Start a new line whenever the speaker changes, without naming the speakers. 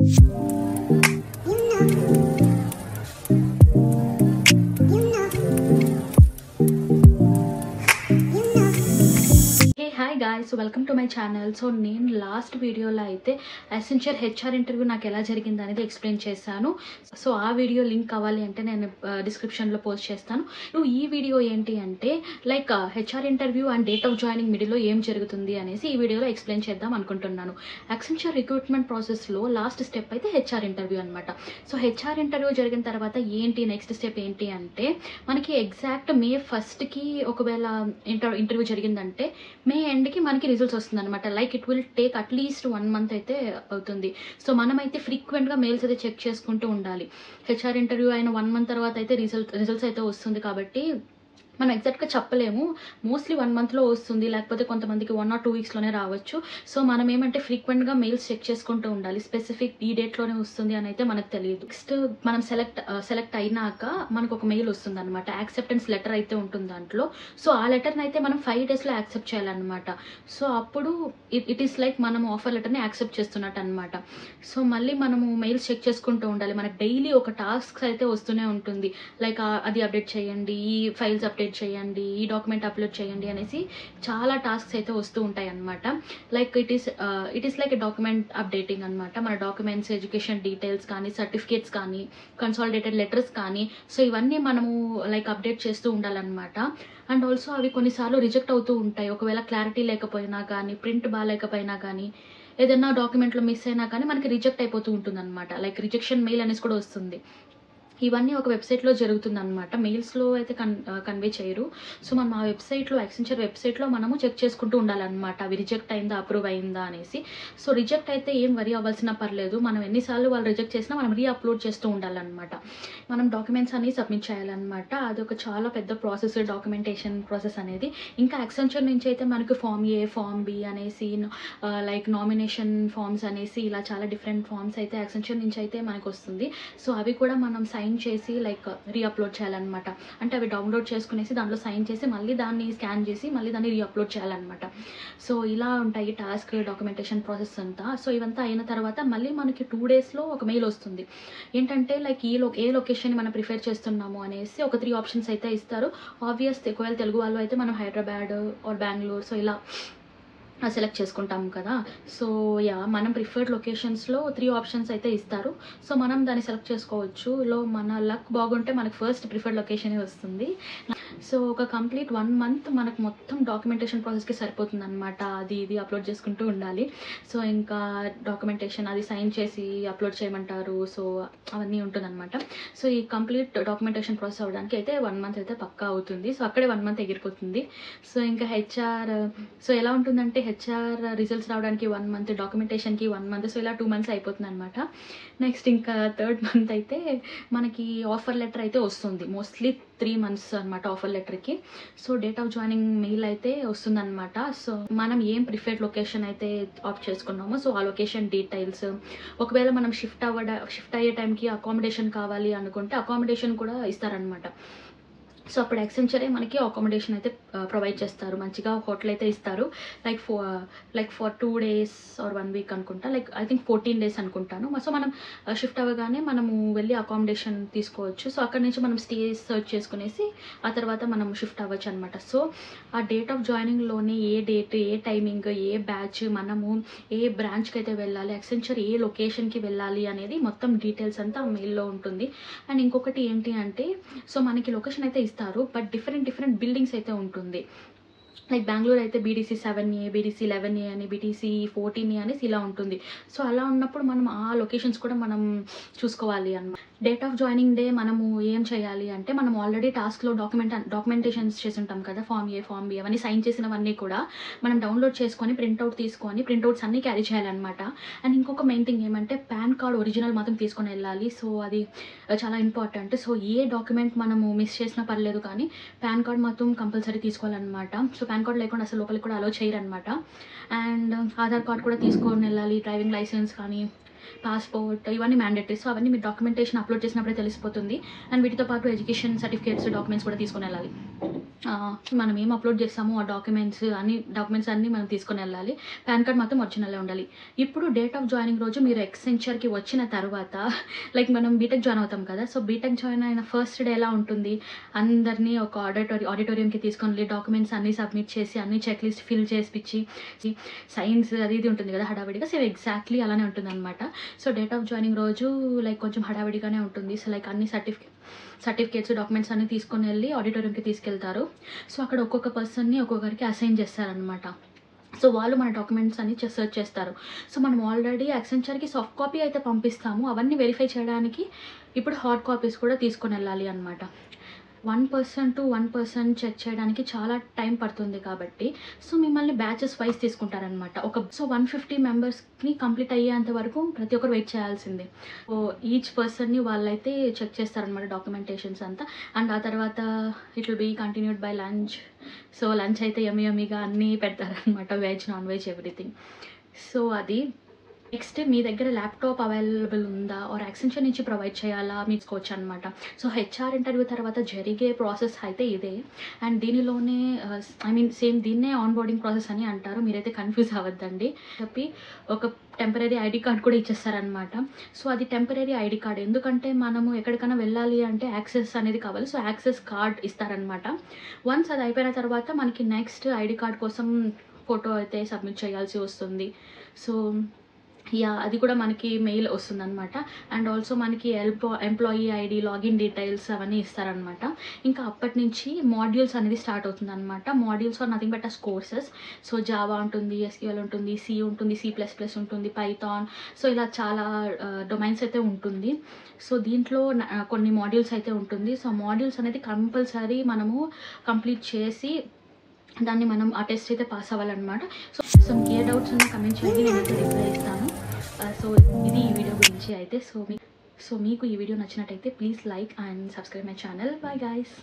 Hi guys, welcome to my channel. So నేను last వీడియోలో అయితే అసెన్షియల్ హెచ్ఆర్ ఇంటర్వ్యూ నాకు ఎలా జరిగింది అనేది ఎక్స్ప్లెయిన్ చేశాను. సో ఆ వీడియో లింక్ కావాలి అంటే నేను డిస్క్రిప్షన్లో పోస్ట్ చేస్తాను. ఈ వీడియో ఏంటి అంటే like HR interview and date of joining మిడిల్లో ఏం జరుగుతుంది అనేసి ఈ వీడియోలో ఎక్స్ప్లెయిన్ చేద్దాం అనుకుంటున్నాను. అసెన్షియల్ రిక్రూట్మెంట్ ప్రాసెస్లో లాస్ట్ స్టెప్ అయితే హెచ్ఆర్ ఇంటర్వ్యూ అనమాట. సో హెచ్ఆర్ ఇంటర్వ్యూ జరిగిన తర్వాత ఏంటి నెక్స్ట్ స్టెప్ ఏంటి అంటే మనకి ఎగ్జాక్ట్ మే 1కి ఒకవేళ ఇంటర్వ్యూ జరిగిందంటే మే ఎండ్కి మనకి రిజల్ట్స్ వస్తుంది అనమాట. Like it will take at least 1 month అయితే అవుతుంది. సో మనమైతే ఫ్రీక్వెంట్గా మెయిల్స్ అయితే చెక్ చేసుకుంటూ ఉండాలి. హెచ్ఆర్ ఇంటర్వ్యూ అయిన 1 మంత్ తర్వాత అయితే రిజల్ట్స్ అయితే వస్తుంది కాబట్టి మనం ఎగ్జాక్ట్గా చెప్పలేము. మోస్ట్లీ 1 మంత్లో వస్తుంది, లేకపోతే కొంతమందికి 1 or 2 వీక్స్లోనే రావచ్చు. సో మనం ఏమంటే ఫ్రీక్వెంట్గా మెయిల్స్ చెక్ చేసుకుంటూ ఉండాలి. స్పెసిఫిక్ ఈ డేట్లోనే వస్తుంది అని అయితే మనకు తెలియదు. నెక్స్ట్ మనం సెలెక్ట్ అయినాక మనకు ఒక మెయిల్ వస్తుంది అనమాట. యాక్సెప్టెన్స్ లెటర్ అయితే ఉంటుంది దాంట్లో. సో ఆ లెటర్ని అయితే మనం 5 డేస్లో యాక్సెప్ట్ చేయాలన్నమాట. సో అప్పుడు ఇట్ ఈస్ లైక్ మనం ఆఫర్ లెటర్ని యాక్సెప్ట్ చేస్తున్నట్టు అనమాట. సో మళ్ళీ మనము మెయిల్స్ చెక్ చేసుకుంటూ ఉండాలి. మనకు డైలీ ఒక టాస్క్ అయితే వస్తూనే ఉంటుంది. లైక్ అది అప్డేట్ చేయండి, ఈ ఫైల్స్ అప్డేట్ చేయండి, ఈ డాక్యుమెంట్ అప్లోడ్ చేయండి అనేసి చాలా టాస్క్స్ అయితే వస్తూ ఉంటాయి అనమాట. Like it is like document updating అనమాట. మన డాక్యుమెంట్స్, ఎడ్యుకేషన్ డీటెయిల్స్ కానీ, సర్టిఫికేట్స్ కానీ, కన్సాలిడేటెడ్ లెటర్స్ కానీ, సో ఇవన్నీ మనము లైక్ అప్డేట్ చేస్తూ ఉండాలన్నమాట. అండ్ ఆల్సో అవి కొన్నిసార్లు రిజెక్ట్ అవుతూ ఉంటాయి. ఒకవేళ క్లారిటీ లేకపోయినా కానీ, ప్రింట్ బాగాలేకపోయినా కానీ, ఏదైనా డాక్యుమెంట్లో మిస్ అయినా కానీ మనకి రిజెక్ట్ అయిపోతూ ఉంటుంది అనమాట. లైక్ రిజెక్షన్ మెయిల్ అనేసి కూడా వస్తుంది. ఇవన్నీ ఒక వెబ్సైట్లో జరుగుతుంది అనమాట. మెయిల్స్లో అయితే కన్వే చేయరు. సో మనం ఆ వెబ్సైట్లో, యాక్సెంచర్ వెబ్సైట్లో మనము చెక్ చేసుకుంటూ ఉండాలన్నమాట. అవి రిజెక్ట్ అయిందా, అప్రూవ్ అయిందా అనేసి. సో రిజెక్ట్ అయితే ఏం వరీ అవ్వాల్సిన పర్లేదు. మనం ఎన్నిసార్లు వాళ్ళు రిజెక్ట్ చేసినా మనం అప్లోడ్ చేస్తూ ఉండాలన్నమాట. మనం డాక్యుమెంట్స్ అనేవి సబ్మిట్ చేయాలన్నమాట. అది ఒక చాలా పెద్ద ప్రాసెస్, డాక్యుమెంటేషన్ ప్రాసెస్ అనేది. ఇంకా యాక్సెంచర్ నుంచి అయితే మనకు ఫామ్ ఏ, ఫామ్ బి అనేసి, లైక్ నామినేషన్ ఫామ్స్ అనేసి ఇలా చాలా డిఫరెంట్ ఫామ్స్ అయితే యాక్సెంచర్ నుంచి అయితే మనకు వస్తుంది. సో అవి కూడా మనం సైన్ చేసి లైక్ రీఅప్లోడ్ చేయాలన్నమాట. అంటే అవి డౌన్లోడ్ చేసుకునేసి దాంట్లో సైన్ చేసి మళ్ళీ దాన్ని స్కాన్ చేసి మళ్ళీ దాన్ని రీఅప్లోడ్ చేయాలన్నమాట. సో ఇలా ఉంటాయి టాస్క్, డాక్యుమెంటేషన్ ప్రాసెస్ అంతా. సో ఇవంతా అయిన తర్వాత మళ్ళీ మనకి 2 డేస్లో ఒక మెయిల్ వస్తుంది. ఏంటంటే లైక్ ఏ లొకేషన్ మనం ప్రిఫర్ చేస్తున్నాము అనేసి ఒక 3 ఆప్షన్స్ అయితే ఇస్తారు. ఆబ్వియస్ ఒకవేళ తెలుగు వాళ్ళు అయితే మనం హైదరాబాద్ ఆర్ బెంగళూరు సో ఇలా సెలెక్ట్ చేసుకుంటాం కదా. సో మనం ప్రిఫర్డ్ లొకేషన్స్లో 3 ఆప్షన్స్ అయితే ఇస్తారు. సో మనం దాన్ని సెలెక్ట్ చేసుకోవచ్చు. మన లక్ బాగుంటే మనకు ఫస్ట్ ప్రిఫర్డ్ లొకేషనే వస్తుంది. సో ఒక కంప్లీట్ 1 మంత్ మనకు మొత్తం డాక్యుమెంటేషన్ ప్రాసెస్కి సరిపోతుంది అనమాట. అది ఇది అప్లోడ్ చేసుకుంటూ ఉండాలి. సో ఇంకా డాక్యుమెంటేషన్ అది సైన్ చేసి అప్లోడ్ చేయమంటారు. సో అవన్నీ ఉంటుందన్నమాట. సో ఈ కంప్లీట్ డాక్యుమెంటేషన్ ప్రాసెస్ అవ్వడానికి అయితే 1 మంత్ అయితే పక్కా అవుతుంది. సో అక్కడే 1 మంత్ ఎగిరిపోతుంది. సో ఇంకా హెచ్ఆర్ సో ఎలా ఉంటుందంటే హెచ్ఆర్ రిజల్ట్స్ రావడానికి 1 మంత్, డాక్యుమెంటేషన్కి 1 మంత్, సో ఇలా 2 మంత్స్ అయిపోతుంది అనమాట. నెక్స్ట్ ఇంకా 3rd మంత్ అయితే మనకి ఆఫర్ లెటర్ అయితే వస్తుంది. మోస్ట్లీ 3 మంత్స్ అనమాట ఆఫర్ లెటర్కి. So date of joining mail అయితే వస్తుందన్నమాట. సో మనం ఏం ప్రిఫర్డ్ లొకేషన్ అయితే ఆప్ట్ చేసుకున్నామో సో ఆ లొకేషన్ డీటెయిల్స్, ఒకవేళ మనం షిఫ్ట్ అయ్యే టైంకి అకామిడేషన్ కావాలి అనుకుంటే అకామిడేషన్ కూడా ఇస్తారనమాట. సో అప్పుడు యాక్సెంచరే మనకి అకామిడేషన్ అయితే ప్రొవైడ్ చేస్తారు. మంచిగా హోటల్ అయితే ఇస్తారు. Like for 2 days or 1 week అనుకుంటా. లైక్ ఐ థింక్ 14 days అనుకుంటాను. సో మనం షిఫ్ట్ అవ్వగానే మనము వెళ్ళి అకామిడేషన్ తీసుకోవచ్చు. సో అక్కడ నుంచి మనం స్టే సర్చ్ చేసుకునేసి ఆ తర్వాత మనం షిఫ్ట్ అవ్వచ్చు అనమాట. సో ఆ డేట్ ఆఫ్ జాయినింగ్లోనే ఏ డేట్, ఏ టైమింగ్, ఏ బ్యాచ్, మనము ఏ బ్రాంచ్కి అయితే వెళ్ళాలి, యాక్సెంచర్ ఏ లొకేషన్కి వెళ్ళాలి అనేది మొత్తం డీటెయిల్స్ అంతా మెయిల్లో ఉంటుంది. అండ్ ఇంకొకటి ఏంటి అంటే సో మనకి లొకేషన్ అయితే బట్ డిఫరెంట్ బిల్డింగ్స్ అయితే ఉంటుంది. లైక్ బెంగళూరు అయితే BDC 7A, BDC 11A అని, BDC 14A అనేసి ఇలా ఉంటుంది. సో అలా ఉన్నప్పుడు మనం ఆ లొకేషన్స్ కూడా మనం చూసుకోవాలి అన్నమాట. డేట్ ఆఫ్ జాయినింగ్ డే మనము ఏం చేయాలి అంటే మనం ఆల్రెడీ టాస్క్లో డాక్యుమెంటేషన్స్ చేసి ఉంటాం కదా, ఫామ్ ఏ, ఫామ్ బి అవన్నీ సైన్ చేసినవన్నీ కూడా మనం డౌన్లోడ్ చేసుకొని ప్రింట్అవుట్స్ అన్నీ క్యారీ చేయాలన్నమాట. అండ్ ఇంకొక మెయిన్ థింగ్ ఏమంటే పాన్ కార్డ్ ఒరిజినల్ మాత్రం తీసుకొని వెళ్ళాలి. సో అది చాలా ఇంపార్టెంట్. సో ఏ డాక్యుమెంట్ మనము మిస్ చేసినా పర్లేదు కానీ పాన్ కార్డ్ మాత్రం కంపల్సరీ తీసుకోవాలన్నమాట. సో పాన్ కార్డ్ లేకుండా అసలు లోపలికి కూడా అలో చేయరనమాట. అండ్ ఆధార్ కార్డ్ కూడా తీసుకొని వెళ్ళాలి, డ్రైవింగ్ లైసెన్స్ కానీ, పాస్పోర్ట్ ఇవన్నీ మ్యాండేటరీ. సో అవన్నీ మీరు డాక్యుమెంటేషన్ అప్లోడ్ చేసినప్పుడే తెలిసిపోతుంది. అండ్ వీటితో పాటు ఎడ్యుకేషన్ సర్టిఫికేట్స్, డాక్యుమెంట్స్ కూడా తీసుకొని వెళ్ళాలి. మనం ఏం అప్లోడ్ చేస్తామో ఆ డాక్యుమెంట్స్ అన్నీ మనం తీసుకొని వెళ్ళాలి. పాన్ కార్డ్ మాత్రం ఒరిజినలే ఉండాలి. ఇప్పుడు డేట్ ఆఫ్ జాయినింగ్ రోజు మీరు ఎక్సెంచర్కి వచ్చిన తర్వాత లైక్ మనం బీటెక్ జాయిన్ అవుతాం కదా. సో బీటెక్ జాయిన్ అయిన ఫస్ట్ డే ఎలా ఉంటుంది, అందరినీ ఒక ఆడిటోరియంకి తీసుకొని వెళ్ళి డాక్యుమెంట్స్ అన్నీ సబ్మిట్ చేసి అన్ని చెక్ లిస్ట్ ఫిల్ చేసిపించి సైన్స్ అది ఇది ఉంటుంది కదా హడావిడిగా. సో ఎగ్జాక్ట్లీ అలానే ఉంటుంది అనమాట. సో డేట్ ఆఫ్ జాయినింగ్ రోజు లైక్ కొంచెం హడావిడిగానే ఉంటుంది. సో లైక్ అన్ని సర్టిఫికేట్స్ డాక్యుమెంట్స్ అన్నీ తీసుకొని వెళ్ళి ఆడిటోరియంకి తీసుకెళ్తారు. సో అక్కడ ఒక్కొక్క పర్సన్ని ఒక్కొక్కరికి అసైన్ చేస్తారనమాట. సో వాళ్ళు మన డాక్యుమెంట్స్ అన్ని సెర్చ్ చేస్తారు. సో మనం ఆల్రెడీ యాక్సెంచర్కి సాఫ్ట్ కాపీ అయితే పంపిస్తాము. అవన్నీ వెరిఫై చేయడానికి ఇప్పుడు హార్డ్ కాపీస్ కూడా తీసుకొని వెళ్ళాలి అనమాట. 1% to 1% చెక్ చేయడానికి చాలా టైం పడుతుంది కాబట్టి సో మిమ్మల్ని బ్యాచెస్ వైజ్ తీసుకుంటారనమాట. 150 మెంబర్స్ని కంప్లీట్ అయ్యేంత వరకు ప్రతి ఒక్కరు వెయిట్ చేయాల్సిందే. సో ఈచ్ పర్సన్ని వాళ్ళైతే చెక్ చేస్తారనమాట డాక్యుమెంటేషన్స్ అంతా. అండ్ ఆ తర్వాత it will be continued by lunch. So lunch అయితే యమ్మీగా అన్నీ పెడతారనమాట, veg non veg everything. So అది నెక్స్ట్ మీ దగ్గర ల్యాప్టాప్ అవైలబుల్ ఉందా ఆర్ యాక్సెంచర్ నుంచి ప్రొవైడ్ చేయాలా మీకోవచ్చు అనమాట. సో హెచ్ఆర్ ఇంటర్వ్యూ తర్వాత జరిగే ప్రాసెస్ అయితే ఇదే. అండ్ దీనిలోనే సేమ్ దీన్నే ఆన్ బోర్డింగ్ ప్రాసెస్ అని అంటారు. మీరైతే కన్ఫ్యూజ్ అవ్వద్దండి. చెప్పి ఒక టెంపరీ ఐడి కార్డ్ కూడా ఇచ్చేస్తారనమాట. సో అది టెంపరీ ఐడి కార్డ్, ఎందుకంటే మనము ఎక్కడికైనా వెళ్ళాలి అంటే యాక్సెస్ అనేది కావాలి. సో యాక్సెస్ కార్డ్ ఇస్తారనమాట. వన్స్ అది అయిపోయిన తర్వాత మనకి నెక్స్ట్ ఐడి కార్డ్ కోసం ఫోటో అయితే సబ్మిట్ చేయాల్సి వస్తుంది. సో అది కూడా మనకి మెయిల్ వస్తుందన్నమాట. అండ్ ఆల్సో మనకి ఎంప్లాయీ ఐడి, లాగిన్ డీటెయిల్స్ అవన్నీ ఇస్తారనమాట. ఇంకా అప్పటి నుంచి మాడ్యూల్స్ అనేది స్టార్ట్ అవుతుందన్నమాట. Modules are nothing but courses. So Java ఉంటుంది, ఎస్క్యూఎల్ ఉంటుంది, సి ఉంటుంది, C++ ఉంటుంది, పైథాన్. సో ఇలా చాలా డొమైన్స్ అయితే ఉంటుంది. సో దీంట్లో కొన్ని మాడ్యూల్స్ అయితే ఉంటుంది. సో మాడ్యూల్స్ అనేది కంపల్సరీ మనము కంప్లీట్ చేసి దాన్ని మనం ఆ టెస్ట్ అయితే పాస్ అవ్వాలన్నమాట. సో మీకు ఏ డౌట్స్ ఉన్నా కమెంట్ చేయండి, నేనైతే రిప్లై ఇస్తాను. సో ఇది ఈ వీడియో గురించి అయితే. సో మీకు ఈ వీడియో నచ్చినట్టయితే please like and subscribe my channel. Bye guys.